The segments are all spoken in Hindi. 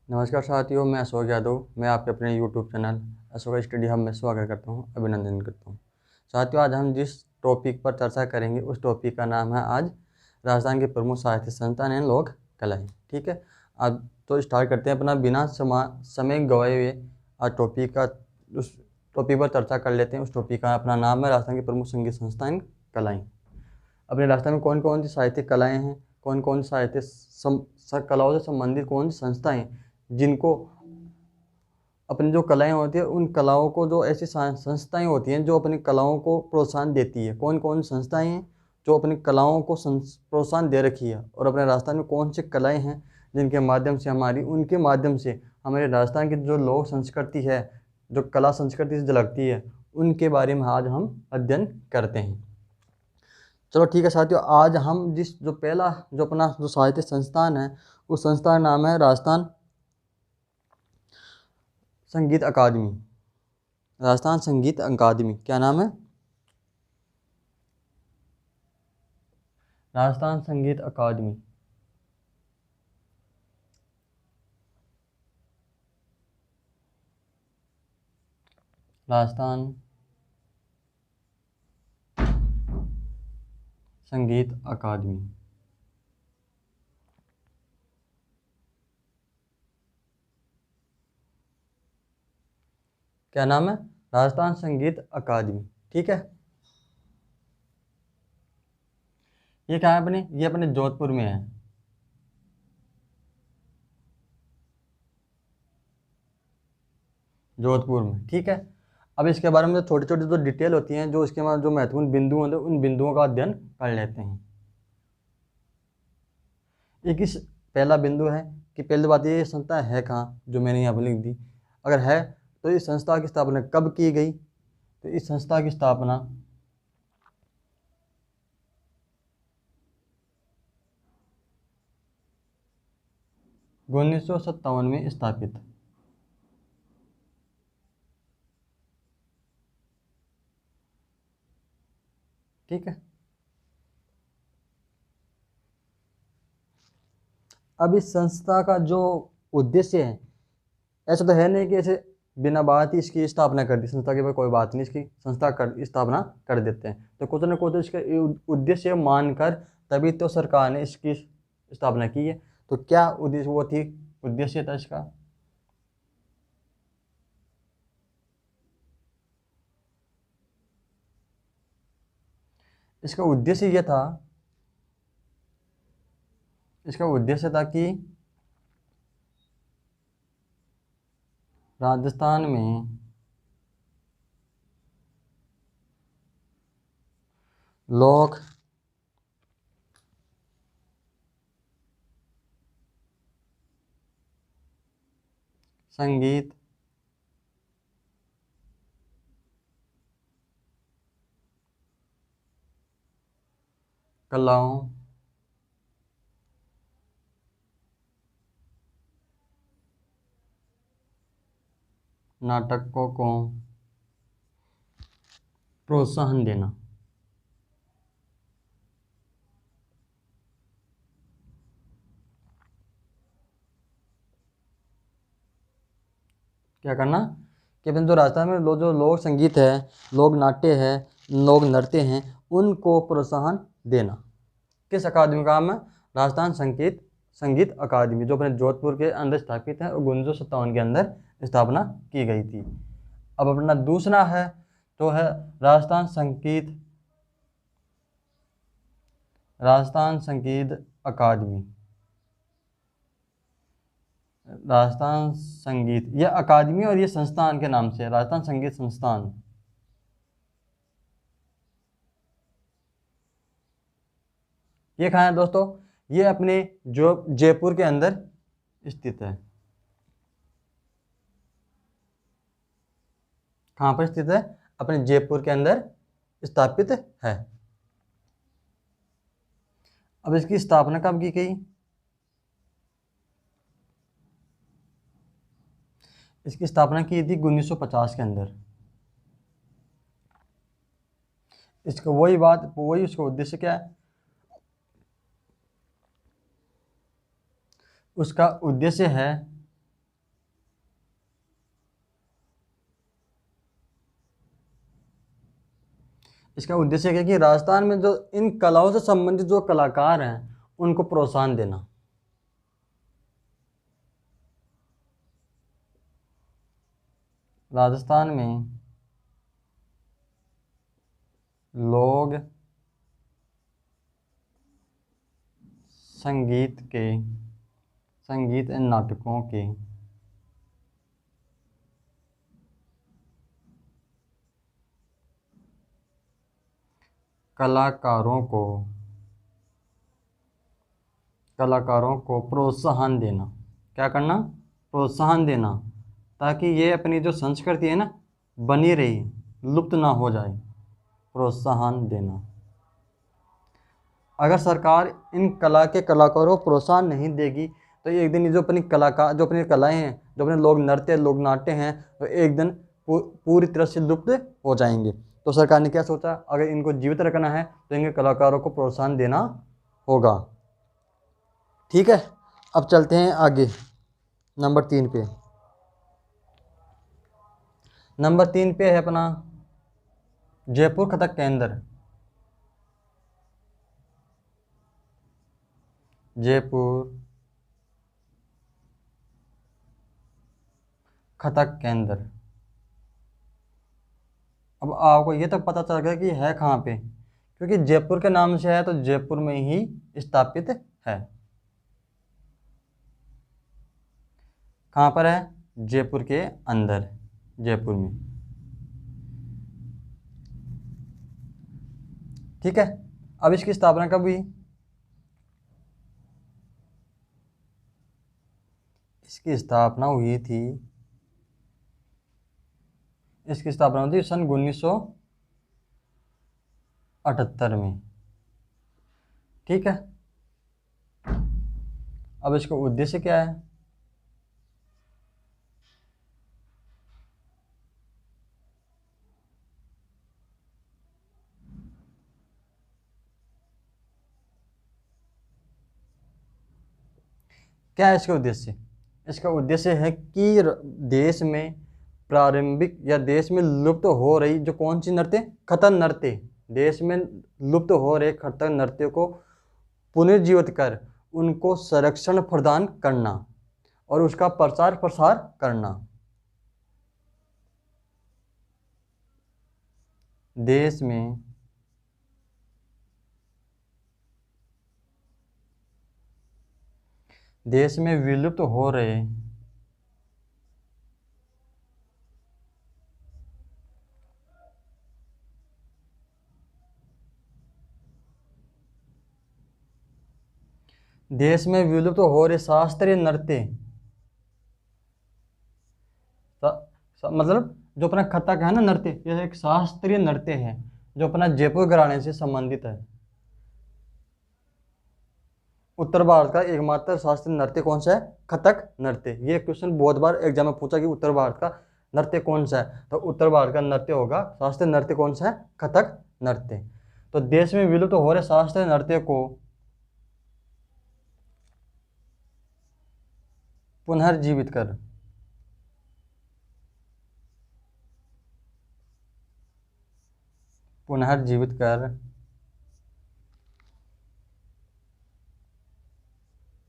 नमस्कार साथियों, मैं अशोक यादव। मैं आपके अपने YouTube channel Ashok study hub में स्वागत करता हूं, अभिनंदन करता हूं। साथियों, आज हम जिस टॉपिक पर चर्चा करेंगे उस टॉपिक का नाम है आज राजस्थान के प्रमुख साहित्य संस्थान एवं लोक कलाएँ। ठीक है, अब तो स्टार्ट करते हैं अपना बिना समय गवाए हुए। आज उस टॉपिक पर चर्चा कर लेते हैं। उस टॉपिक का अपना नाम है राजस्थान की प्रमुख संगीत संस्थाएँ कलाएँ। अपने राजस्थान में कौन कौन सी साहित्यिक कलाएँ हैं, कौन कौन सी कलाओं से संबंधित कौन सी संस्थाएँ जिनको अपनी जो कलाएं होती है उन कलाओं को जो ऐसी संस्थाएं होती हैं जो अपनी कलाओं को प्रोत्साहन देती है। कौन कौन संस्थाएं हैं जो अपनी कलाओं को प्रोत्साहन दे रखी है, और अपने राजस्थान में कौन सी कलाएं हैं जिनके माध्यम से उनके माध्यम से हमारे राजस्थान की जो लोक संस्कृति है, जो कला संस्कृति से झलकती है, उनके बारे में आज हम अध्ययन करते हैं। चलो ठीक है साथियों, आज हम जो अपना जो साहित्य संस्थान है उस संस्थान का नाम है राजस्थान संगीत अकादमी। राजस्थान संगीत अकादमी, क्या नाम है? राजस्थान संगीत अकादमी। राजस्थान संगीत अकादमी। क्या नाम है? राजस्थान संगीत अकादमी। ठीक है, ये क्या है ये अपने जोधपुर में है। जोधपुर में, ठीक है। अब इसके बारे में जो छोटी छोटी जो डिटेल होती हैं, जो इसके बाद जो महत्वपूर्ण बिंदु होते हैं, उन बिंदुओं का अध्ययन कर लेते हैं। एक इस पहला बिंदु है कि पहली बात ये संस्था है कहाँ, जो मैंने यहाँ पर लिख दी। अगर है तो इस संस्था की स्थापना कब की गई? तो इस संस्था की स्थापना 1957 में स्थापित। ठीक है, अब इस संस्था का जो उद्देश्य है, ऐसा तो है नहीं कि ऐसे बिना बात ही इसकी स्थापना कर दी संस्था के, कोई बात नहीं, इसकी संस्था कर स्थापना कर देते हैं, तो कुछ न कुछ इसका उद्देश्य मानकर तभी तो सरकार ने इसकी स्थापना की है। तो क्या उद्देश्य था इसका? इसका उद्देश्य था कि राजस्थान में लोक संगीत कलाओं नाटकों को प्रोत्साहन देना। क्या करना कि अपने जो राजस्थान में जो लोक संगीत है, लोक नाट्य है, लोक नृत्य हैं, उनको प्रोत्साहन देना। किस अकादमी का नाम है? राजस्थान संगीत अकादमी, जो अपने जोधपुर के अंदर स्थापित है और 1957 के अंदर स्थापना की गई थी। अब अपना दूसरा है तो है राजस्थान संगीत अकादमी। राजस्थान संगीत, यह अकादमी और ये संस्थान के नाम से है, राजस्थान संगीत संस्थान। ये कहाँ है दोस्तों? ये अपने जो जयपुर के अंदर स्थित है। कहाँ पर स्थित है? अपने जयपुर के अंदर स्थापित है। अब इसकी स्थापना कब की गई? इसकी स्थापना की थी 1950 के अंदर। इसका वही उसका उद्देश्य क्या है? उसका उद्देश्य है इसका उद्देश्य क्या है कि राजस्थान में जो इन कलाओं से संबंधित जो कलाकार हैं उनको प्रोत्साहन देना। राजस्थान में लोग संगीत एवं नाटकों के कलाकारों को प्रोत्साहन देना। क्या करना? प्रोत्साहन देना, ताकि ये अपनी जो संस्कृति है ना बनी रही, लुप्त ना हो जाए। प्रोत्साहन देना। अगर सरकार इन कला के कलाकारों को प्रोत्साहन नहीं देगी तो एक दिन ये जो अपनी कलाएं हैं, जो अपने लोक नृत्य लोक नाट्य हैं, तो एक दिन पूरी तरह से लुप्त हो जाएंगे। तो सरकार ने क्या सोचा, अगर इनको जीवित रखना है तो इनके कलाकारों को प्रोत्साहन देना होगा। ठीक है, अब चलते हैं आगे नंबर 3 पे। नंबर 3 पे है अपना जयपुर कथक केंद्र। जयपुर कथक केंद्र। अब आपको ये तो पता चल गया कि है कहाँ पे, क्योंकि जयपुर के नाम से है तो जयपुर में ही स्थापित है। कहाँ पर है? जयपुर के अंदर, जयपुर में। ठीक है, अब इसकी स्थापना कब हुई? इसकी स्थापना हुई थी सन 1978 में। ठीक है, अब इसका उद्देश्य क्या है? क्या है इसका उद्देश्य? इसका उद्देश्य है कि देश में प्रारंभिक या देश में लुप्त हो रही जो कौन सी नृत्य? कथक नृत्य। देश में लुप्त हो रहे कथक नृत्य को पुनर्जीवित कर उनको संरक्षण प्रदान करना और उसका प्रचार प्रसार करना। देश में विलुप्त हो रहे शास्त्रीय नृत्य, मतलब जो अपना कथक है ना नृत्य, यह एक शास्त्रीय नृत्य है जो अपना जयपुर घराने से संबंधित है। उत्तर भारत का एकमात्र शास्त्रीय नृत्य कौन सा है? कथक नृत्य। ये क्वेश्चन बहुत बार एग्जाम में पूछा कि उत्तर भारत का नृत्य कौन सा है, तो उत्तर भारत का नृत्य होगा शास्त्रीय नृत्य कौन सा है? कथक नृत्य। तो देश में विलुप्त हो रहे शास्त्रीय नृत्य को पुनर्जीवित कर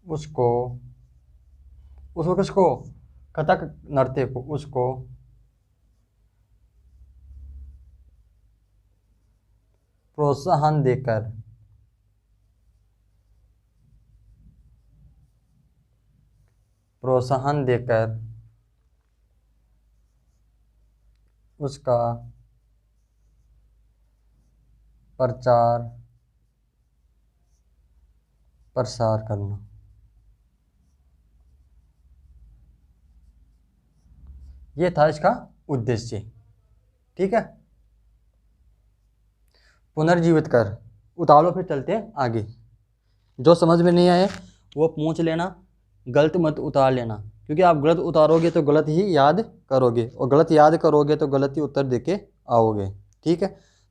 उसको किसको? कथक नृत्य को, उसको प्रोत्साहन देकर उसका प्रचार प्रसार करना। ये था इसका उद्देश्य। ठीक है, पुनर्जीवित कर। उतारो, फिर चलते हैं आगे। जो समझ में नहीं आए वो पूछ लेना, गलत मत उतार लेना, क्योंकि आप गलत उतारोगे तो गलत ही याद करोगे और गलत याद करोगे तो गलत ही उत्तर देके आओगे। ठीक है,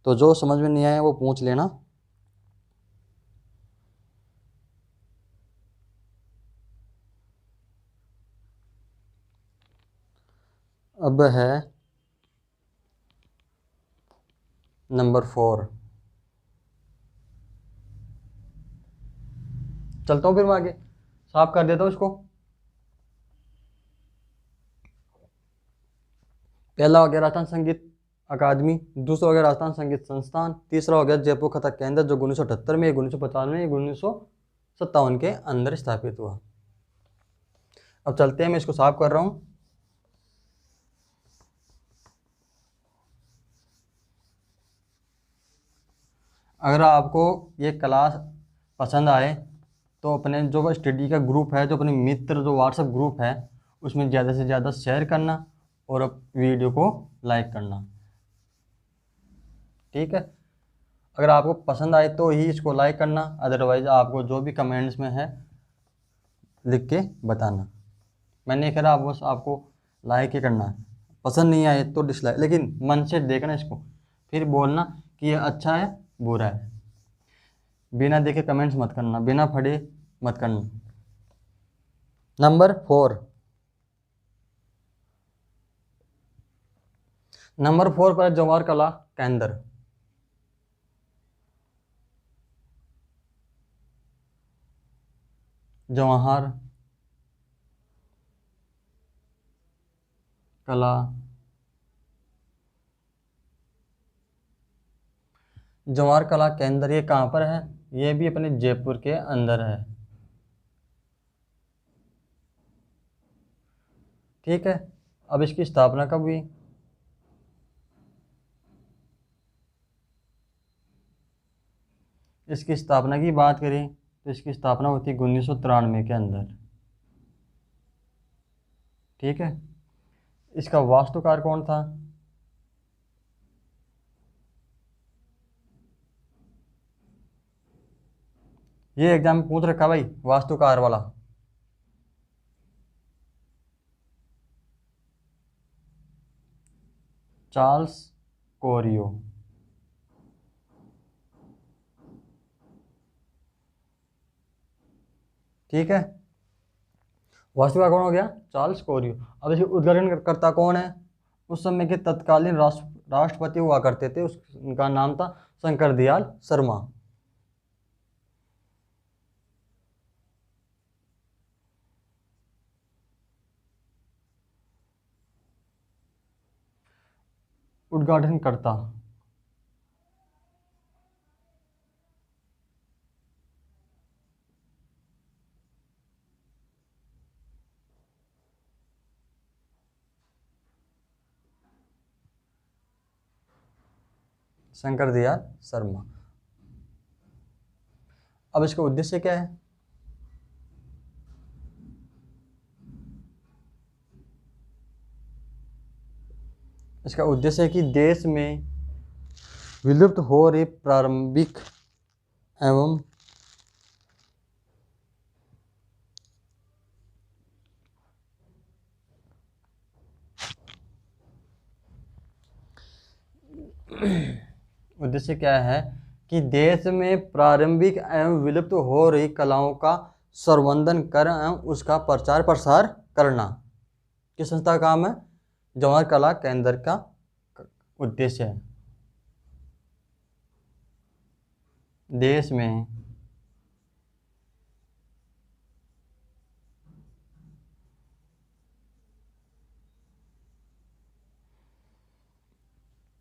तो जो समझ में नहीं आए वो पूछ लेना। अब है नंबर 4। चलता हूँ फिर मैं आगे, साफ कर देता हूँ इसको। पहला हो गया राजस्थान संगीत अकादमी, दूसरा हो गया राजस्थान संगीत संस्थान, तीसरा हो गया जयपुर कथक केंद्र जो 1978 में, 1995 में, 1957 के अंदर स्थापित हुआ। अब चलते हैं, मैं इसको साफ कर रहा हूँ। अगर आपको ये क्लास पसंद आए तो अपने जो स्टडी का ग्रुप है, जो अपने मित्र जो व्हाट्सएप ग्रुप है, उसमें ज़्यादा से ज़्यादा शेयर करना और अब वीडियो को लाइक करना, ठीक है। अगर आपको पसंद आए तो ही इसको लाइक करना, अदरवाइज आपको जो भी कमेंट्स में है लिख के बताना। मैंने कहा आप बस आपको लाइक ही करना है, पसंद नहीं आए तो डिसलाइक, लेकिन मन से देखना इसको, फिर बोलना कि ये अच्छा है बुरा है। बिना देखे कमेंट्स मत करना, बिना पढ़े मत करना। नंबर 4, नंबर 4 पर जवाहर कला केंद्र। जवाहर कला, जवाहर कला केंद्र ये कहाँ पर है? ये भी अपने जयपुर के अंदर है, ठीक है। अब इसकी स्थापना कब हुई? इसकी स्थापना की बात करें तो इसकी स्थापना होती है 1993 के अंदर, ठीक है। इसका वास्तुकार कौन था? ये एग्जाम में पूछ रखा भाई, वास्तुकार वाला। चार्ल्स कोरियो, ठीक है। वास्तुकार कौन हो गया? Charles chorio. अब इसके उद्घाटनकर्ता कौन है? उस समय के तत्कालीन राष्ट्रपति हुआ करते थे, उनका नाम था शंकर दयाल शर्मा। उद्घाटनकर्ता शंकर दयाल शर्मा। अब इसका उद्देश्य क्या है? इसका उद्देश्य है कि देश में विलुप्त हो रही प्रारंभिक एवं उद्देश्य क्या है कि देश में प्रारंभिक एवं विलुप्त हो रही कलाओं का संवर्धन कर एवं उसका प्रचार प्रसार करना। किस संस्था का काम है? जवाहर कला केंद्र का उद्देश्य है देश में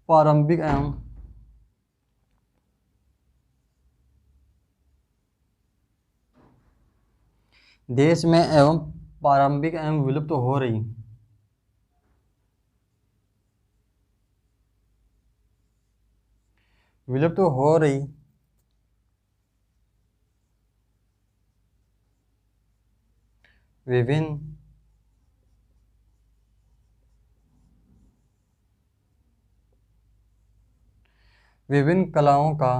प्रारंभिक एवं देश में एवं प्रारंभिक एवं विलुप्त हो रही विभिन्न कलाओं का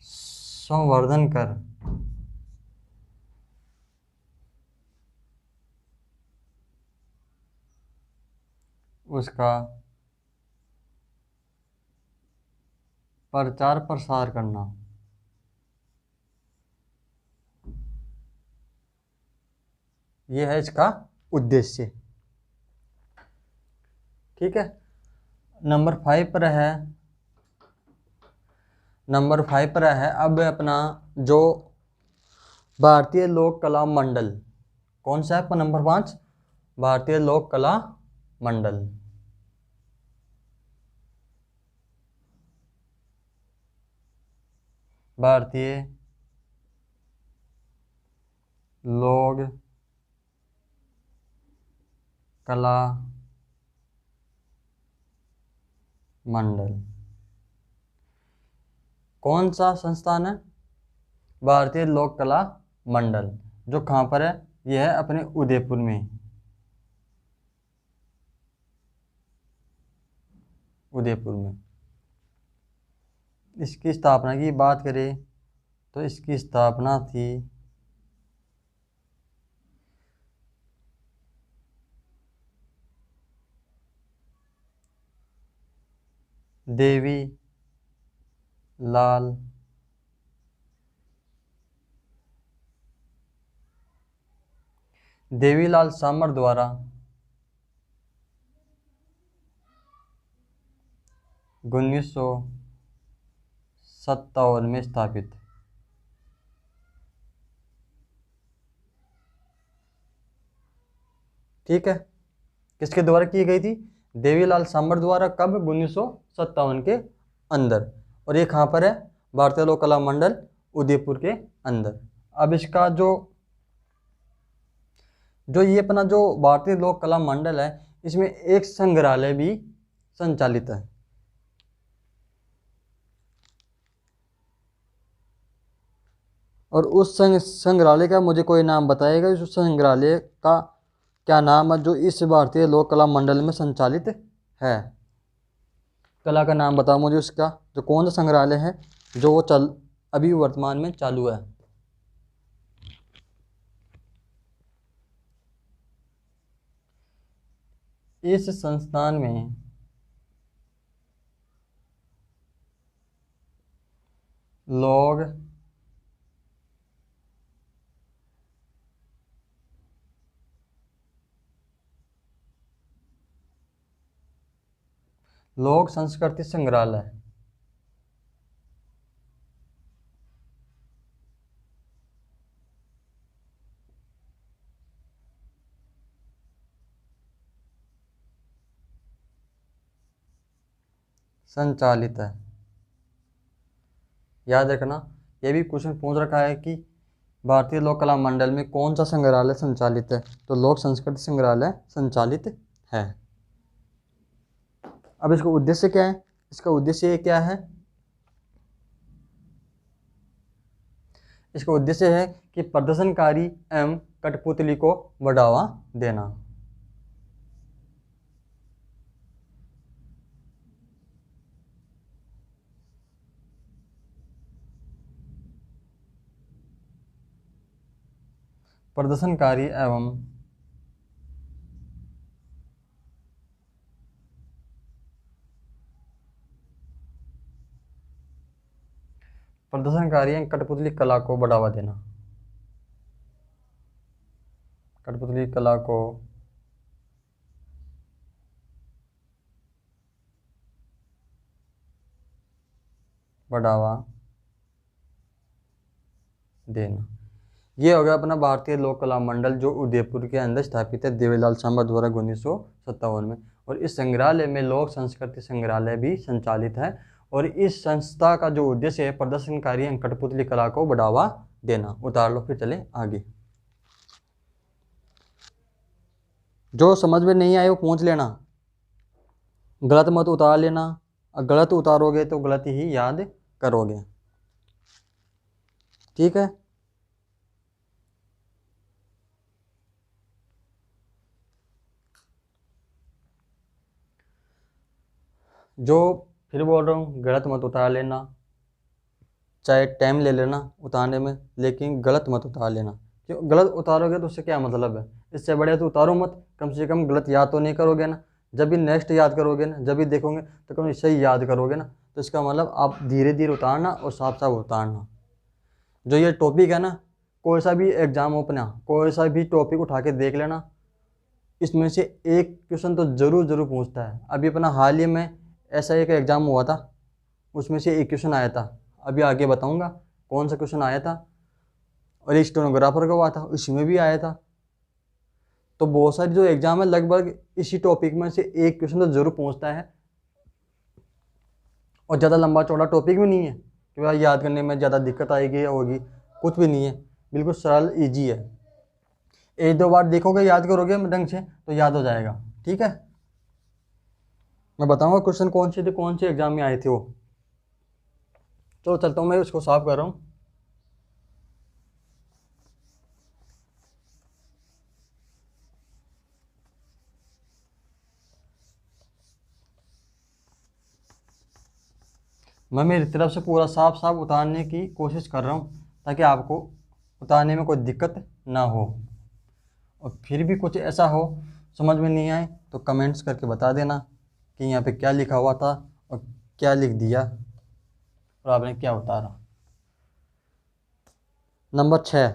संवर्धन कर उसका प्रचार प्रसार करना। ये है इसका उद्देश्य। ठीक है, नंबर 5 पर है, अब अपना जो भारतीय लोक कला मंडल, कौन सा है आपका नंबर 5? भारतीय लोक कला मंडल। भारतीय लोक कला मंडल कौन सा संस्थान है? भारतीय लोक कला मंडल, जो कहाँ पर है? यह है अपने उदयपुर में। उदयपुर में। इसकी स्थापना की बात करें तो इसकी स्थापना थी देवी लाल सामर द्वारा 1957 में स्थापित। ठीक है, किसके द्वारा की गई थी? देवीलाल सामर द्वारा। कब? 1957 के अंदर। और ये कहाँ पर है? भारतीय लोक कला मंडल उदयपुर के अंदर। अब इसका जो ये अपना जो भारतीय लोक कला मंडल है, इसमें एक संग्रहालय भी संचालित है। और उस संग्रहालय का मुझे कोई नाम बताएगा? उस संग्रहालय का क्या नाम है जो इस भारतीय लोक कला मंडल में संचालित है? कला का नाम बताओ मुझे उसका, जो कौन सा संग्रहालय है जो वो अभी वर्तमान में चालू है। इस संस्थान में लोक संस्कृति संग्रहालय संचालित है। याद रखना, ये भी क्वेश्चन पूछ रखा है कि भारतीय लोक कला मंडल में कौन सा संग्रहालय संचालित है, तो लोक संस्कृति संग्रहालय संचालित है। अब इसका उद्देश्य क्या है? इसका उद्देश्य क्या है? इसका उद्देश्य है कि प्रदर्शनकारी एवं कठपुतली को बढ़ावा देना। प्रदर्शनकारी एवं कठपुतली कला को बढ़ावा देना। कठपुतली कला को बढ़ावा देना। ये हो गया अपना भारतीय लोक कला मंडल जो उदयपुर के अंदर स्थापित है देवीलाल सामर द्वारा 1957 में। और इस संग्रहालय में लोक संस्कृति संग्रहालय भी संचालित है। और इस संस्था का जो उद्देश्य है प्रदर्शनकारी एवं कठपुतली कला को बढ़ावा देना। उतार लो, फिर चले आगे। जो समझ में नहीं आए वो पूछ लेना, गलत मत उतार लेना। गलत उतारोगे तो गलत ही याद करोगे। ठीक है, जो फिर बोल रहा हूँ, गलत मत उतार लेना, चाहे टाइम ले लेना उतारने में, लेकिन गलत मत उतार लेना। क्यों? गलत उतारोगे तो उससे क्या मतलब है? इससे बढ़िया तो उतारो मत, कम से कम गलत याद तो नहीं करोगे ना। जब भी नेक्स्ट याद करोगे ना, जब भी देखोगे तो कम इससे ही याद करोगे ना। तो इसका मतलब आप धीरे धीरे उतारना और साफ साफ उतारना। जो ये टॉपिक है ना, कोई सा भी एग्जाम हो अपना, कोई सा भी टॉपिक उठा के देख लेना, इसमें से एक क्वेश्चन तो ज़रूर ज़रूर पूछता है। अभी अपना हाल ही में ऐसा एक एग्ज़ाम हुआ था, उसमें से एक क्वेश्चन आया था। अभी आगे बताऊंगा कौन सा क्वेश्चन आया था। और एक स्टेनोग्राफर का हुआ था, उसमें भी आया था। तो बहुत सारी जो एग्ज़ाम है लगभग इसी टॉपिक में से एक क्वेश्चन तो ज़रूर पूछता है। और ज़्यादा लंबा चौड़ा टॉपिक भी नहीं है कि भाई याद करने में ज़्यादा दिक्कत आएगी या होगी, कुछ भी नहीं है, बिल्कुल सरल ईजी है। एक दो बार देखोगे, याद करोगे ढंग से तो याद हो जाएगा। ठीक है, मैं बताऊंगा क्वेश्चन कौन से थे, कौन से एग्जाम में आए थे वो। चलो चलता हूँ, मैं उसको साफ कर रहा हूँ। मैं मेरी तरफ से पूरा साफ साफ उतारने की कोशिश कर रहा हूँ ताकि आपको उतारने में कोई दिक्कत ना हो। और फिर भी कुछ ऐसा हो समझ में नहीं आए तो कमेंट्स करके बता देना कि यहाँ पे क्या लिखा हुआ था और क्या लिख दिया और आपने क्या उतारा। नंबर 6,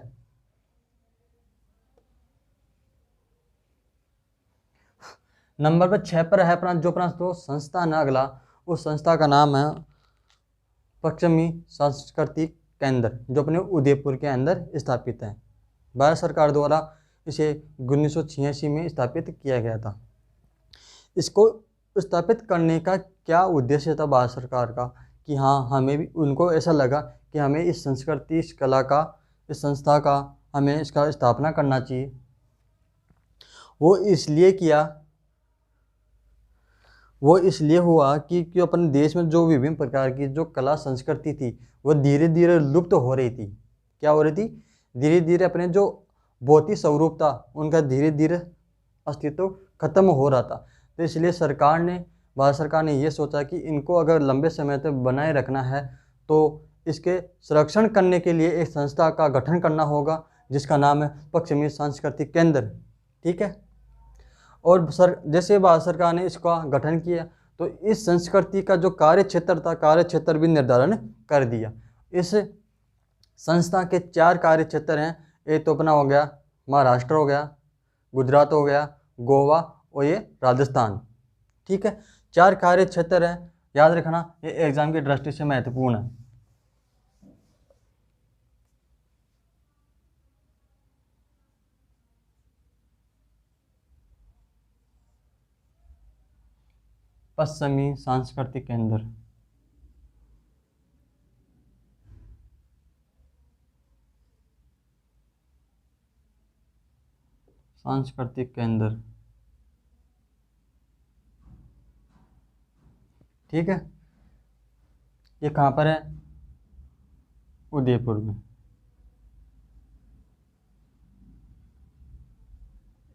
नंबर पर 6 पर है अपना जो अपना तो संस्था है अगला, उस संस्था का नाम है पश्चिमी सांस्कृतिक केंद्र, जो अपने उदयपुर के अंदर स्थापित है। भारत सरकार द्वारा इसे 1986 में स्थापित किया गया था। इसको स्थापित करने का क्या उद्देश्य था भारत सरकार का, कि हाँ हमें भी, उनको ऐसा लगा कि हमें इस संस्कृति, इस कला का, इस संस्था का हमें इसका स्थापना करना चाहिए। वो इसलिए किया, वो इसलिए हुआ कि अपने देश में जो विभिन्न प्रकार की जो कला संस्कृति थी वो धीरे धीरे लुप्त हो रही थी। क्या हो रही थी? धीरे धीरे अपने जो भौतिक स्वरूप था उनका धीरे धीरे अस्तित्व खत्म हो रहा था। तो इसलिए सरकार ने, भारत सरकार ने ये सोचा कि इनको अगर लंबे समय तक बनाए रखना है तो इसके संरक्षण करने के लिए एक संस्था का गठन करना होगा जिसका नाम है पश्चिमी सांस्कृतिक केंद्र। ठीक है, और जैसे भारत सरकार ने इसका गठन किया तो इस संस्कृति का जो कार्य क्षेत्र था, कार्य क्षेत्र भी निर्धारण कर दिया। इस संस्था के 4 कार्य क्षेत्र हैं। एक तो अपना हो गया महाराष्ट्र, हो गया गुजरात, हो गया गोवा और ये राजस्थान। ठीक है, 4 कार्य क्षेत्र हैं, याद रखना, ये एग्जाम की दृष्टि से महत्वपूर्ण है। पश्चिमी सांस्कृतिक केंद्र, सांस्कृतिक केंद्र। ठीक है, ये कहाँ पर है? उदयपुर में।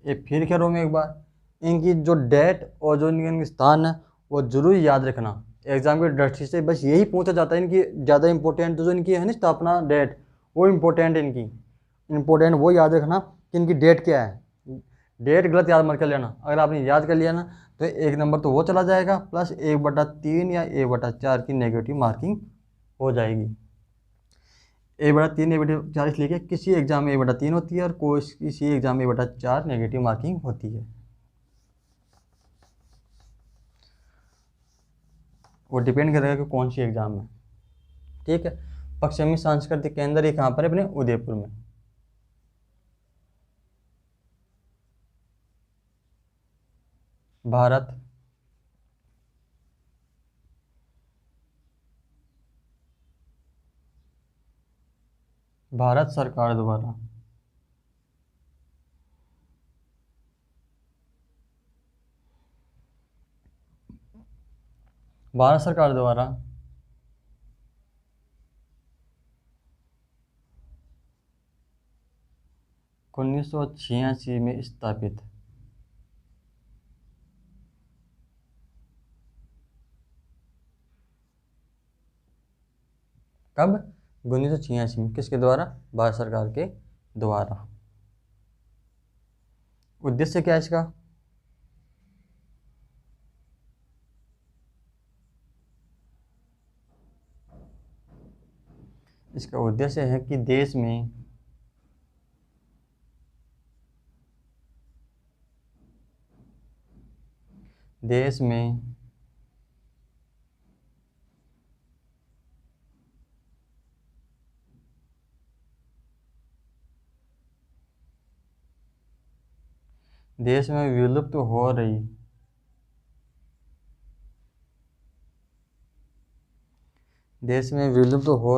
ये फिर कह रहा हूँ मैं एक बार, इनकी जो डेट और जो इनके स्थान है वो जरूर याद रखना। एग्जाम की दृष्टि से बस यही पूछा जाता है, इनकी ज़्यादा इंपॉर्टेंट जो इनकी है ना स्थापना डेट, वो इम्पोर्टेंट, इनकी इम्पोर्टेंट वो याद रखना कि इनकी डेट क्या है। डेट गलत याद मत कर लेना, अगर आपने याद कर लिया ना तो 1 नंबर तो वो चला जाएगा, प्लस 1/3 या 1/4 की नेगेटिव मार्किंग हो जाएगी। 1/3 1/4 इसलिए कि किसी एग्जाम में 1/3 होती है और कोई किसी एग्जाम में 1/4 नेगेटिव मार्किंग होती है। वो डिपेंड करेगा कि कौन सी एग्जाम है। ठीक है, पश्चिमी सांस्कृतिक केंद्र ये कहाँ पर है? अपने उदयपुर में। भारत भारत सरकार द्वारा भारत सरकार द्वारा 1986 में स्थापित। कब? 1986 में। किसके द्वारा? भारत सरकार के द्वारा। उद्देश्य क्या है इसका? इसका उद्देश्य है कि देश में देश में विलुप्त हो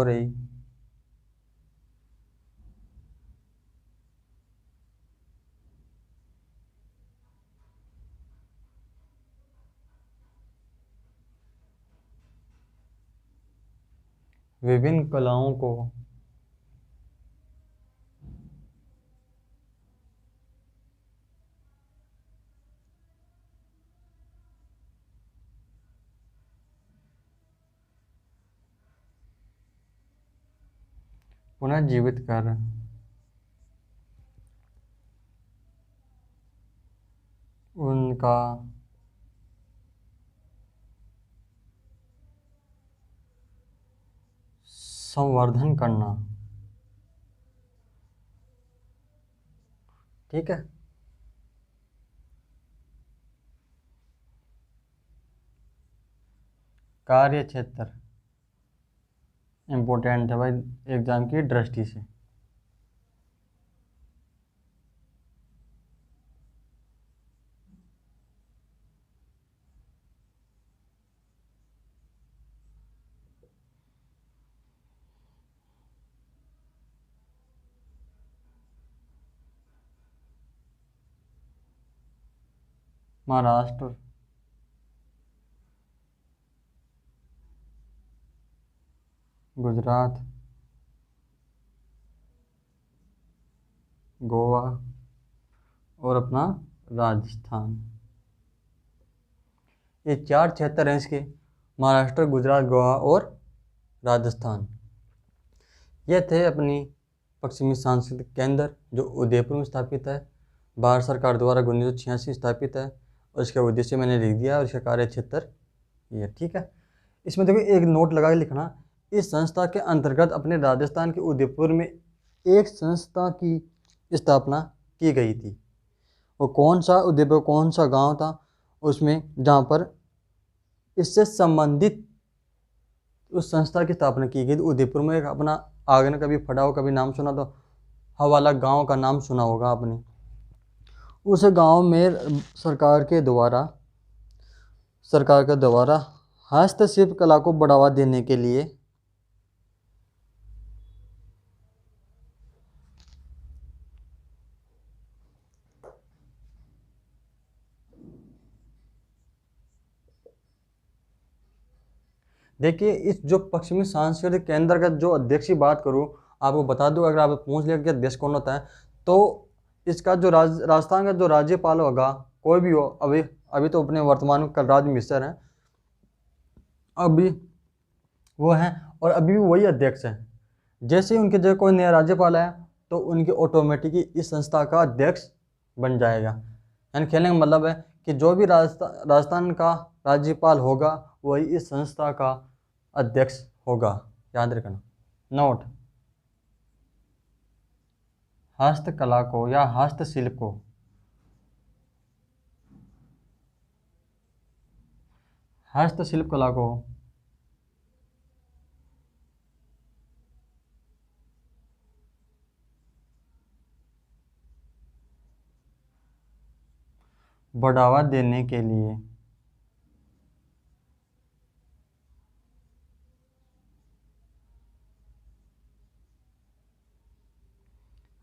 रही विभिन्न कलाओं को पुनर्जीवित कर उनका संवर्धन करना। ठीक है। कार्य क्षेत्र इम्पोर्टेंट है भाई एग्जाम की दृष्टि से। महाराष्ट्र, गुजरात, गोवा और अपना राजस्थान, ये 4 क्षेत्र हैं इसके। महाराष्ट्र, गुजरात, गोवा और राजस्थान, ये थे अपनी पश्चिमी सांस्कृतिक केंद्र जो उदयपुर में स्थापित है। भारत सरकार द्वारा 1986 स्थापित है और इसका उद्देश्य मैंने लिख दिया और इसका कार्य क्षेत्र ये। ठीक है। इसमें देखो एक नोट लगा के लिखना, इस संस्था के अंतर्गत अपने राजस्थान के उदयपुर में एक संस्था की स्थापना की गई थी। वो कौन सा उदयपुर कौन सा गांव था उसमें जहाँ पर इससे संबंधित उस संस्था की स्थापना की गई थी। उदयपुर में एक अपना आगे ना कभी फटा हो, कभी नाम सुना तो हवाला गांव का नाम सुना होगा आपने। उस गांव में सरकार के द्वारा हस्तशिल्प कला को बढ़ावा देने के लिए देखिए इस जो पश्चिमी सांस्कृतिक केंद्र का जो अध्यक्ष की बात करूँ आपको बता दूं, अगर आप पूछ लिया कि अध्यक्ष कौन होता है तो इसका जो राजस्थान का जो राज्यपाल होगा कोई भी हो, अभी तो अपने वर्तमान में कलराज मिश्र हैं, अभी वो हैं और अभी भी वही अध्यक्ष हैं। जैसे ही उनके जगह कोई नया राज्यपाल आया तो उनके ऑटोमेटिकली इस संस्था का अध्यक्ष बन जाएगा। यानी कहने का मतलब है कि जो भी राजस्थान का राज्यपाल होगा वही इस संस्था का अध्यक्ष होगा। याद रखना। नोट, हस्तकला को या हस्तशिल्प को हस्तशिल्प कला को बढ़ावा देने के लिए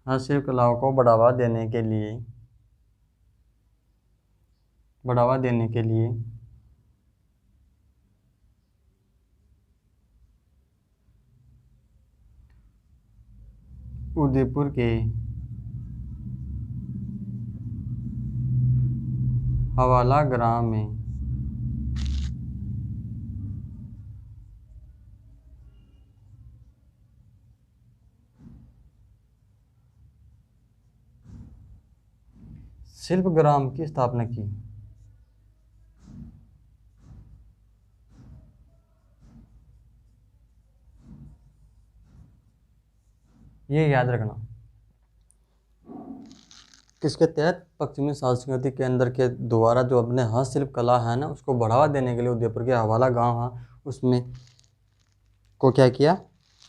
हस्तशिल्प कलाओं को बढ़ावा देने के लिए उदयपुर के हवाला ग्राम में शिल्प ग्राम की स्थापना की। ये याद रखना। किसके तहत? पश्चिमी संस्कृति के अंदर के द्वारा जो अपने हस्तशिल्प कला है ना उसको बढ़ावा देने के लिए उदयपुर के हवाला गांव है उसमें को क्या किया?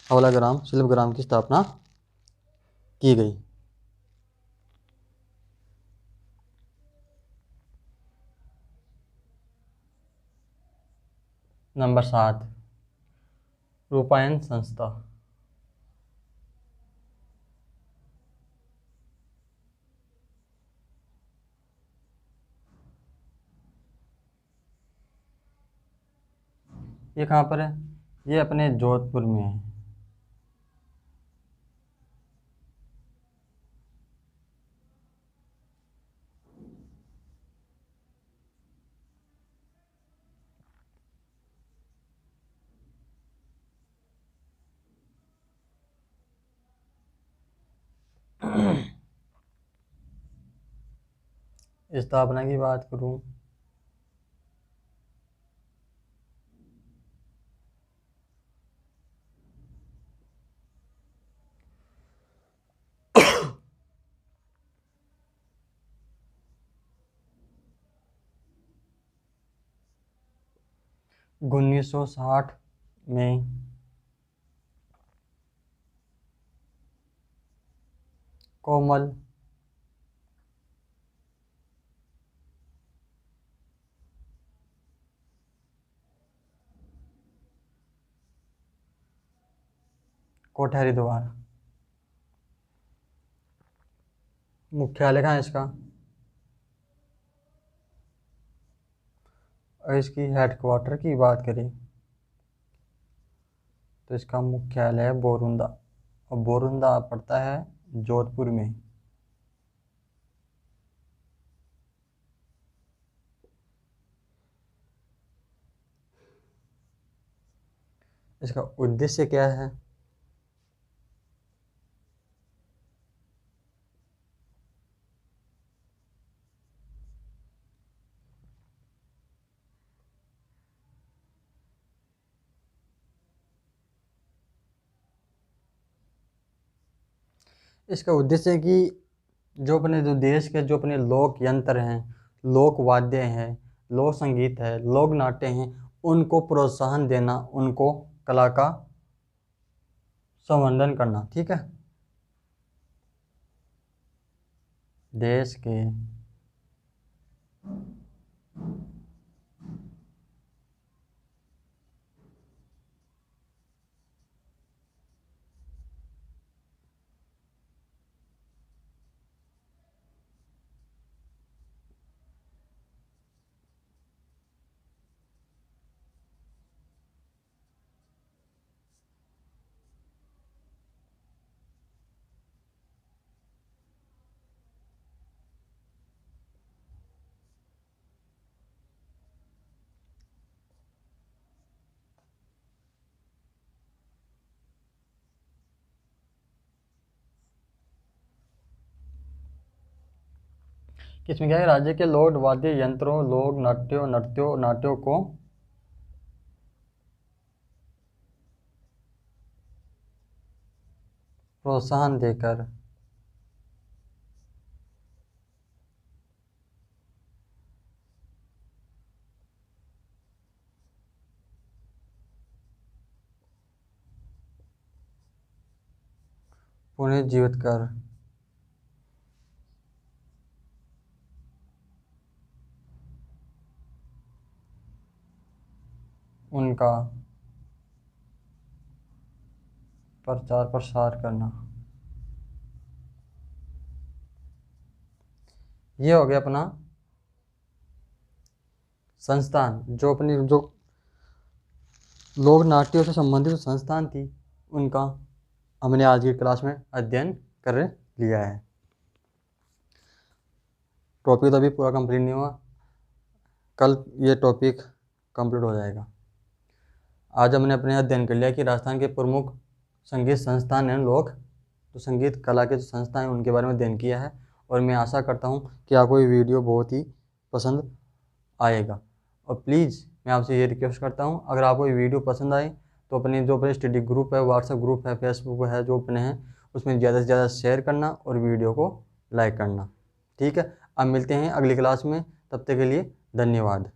हवाला ग्राम शिल्प ग्राम की स्थापना की गई। नंबर 7 रूपायन संस्था। ये कहाँ पर है? ये अपने जोधपुर में है। स्थापना की बात करूं उन्नीस सौ 60 में कोमल कोठारी द्वारा। मुख्यालय कहाँ है इसका? और इसकी हेडक्वार्टर की बात करें तो इसका मुख्यालय है बोरुंदा, और बोरुंदा पड़ता है जोधपुर में। इसका उद्देश्य क्या है? इसका उद्देश्य है कि जो देश के जो अपने लोक यंत्र हैं, लोक वाद्य हैं, लोक संगीत है, लोक नाट्य हैं, उनको प्रोत्साहन देना, उनको कला का संवर्धन करना। ठीक है। देश के किसमें क्या है? राज्य के लोक वाद्य यंत्रों, लोक नाट्यों को प्रोत्साहन देकर पुनर्जीवित कर उनका प्रचार प्रसार करना। ये हो गया अपना संस्थान। जो अपनी जो लोक नाट्यों से संबंधित जो संस्थान थी उनका हमने आज की क्लास में अध्ययन कर लिया है। टॉपिक तो अभी पूरा कंप्लीट नहीं हुआ, कल ये टॉपिक कंप्लीट हो जाएगा। आज हमने अपने अध्ययन कर लिया कि राजस्थान के प्रमुख संगीत संस्थान हैं, लोग तो संगीत कला के जो संस्थान हैं उनके बारे में अध्ययन किया है। और मैं आशा करता हूँ कि आपको ये वीडियो बहुत ही पसंद आएगा। और प्लीज़ मैं आपसे ये रिक्वेस्ट करता हूँ, अगर आपको ये वीडियो पसंद आए तो अपने स्टडी ग्रुप है, व्हाट्सएप ग्रुप है, फेसबुक है, जो अपने हैं उसमें ज़्यादा से ज़्यादा शेयर करना और वीडियो को लाइक करना। ठीक है, अब मिलते हैं अगली क्लास में, तब तक के लिए धन्यवाद।